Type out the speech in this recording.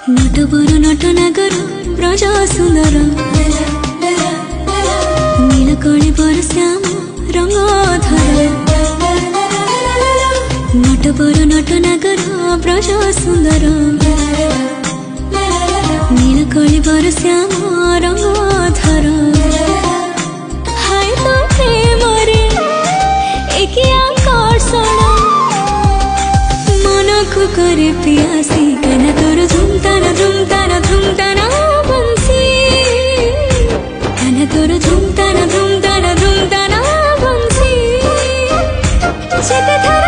नटवर नटनागर ब्रज सुंदर नीलकली पर श्याम रंगधर नटवर नटनागर ब्रज सुंदर नीलकली पर श्याम रंगधर हाय तो प्रेम रे एक आकर्षण मन को करे पियासी कना तोर झुमताना झुमताना झुमताना बंसी कना तोर झुमताना झुमताना झुमताना बंसी जेते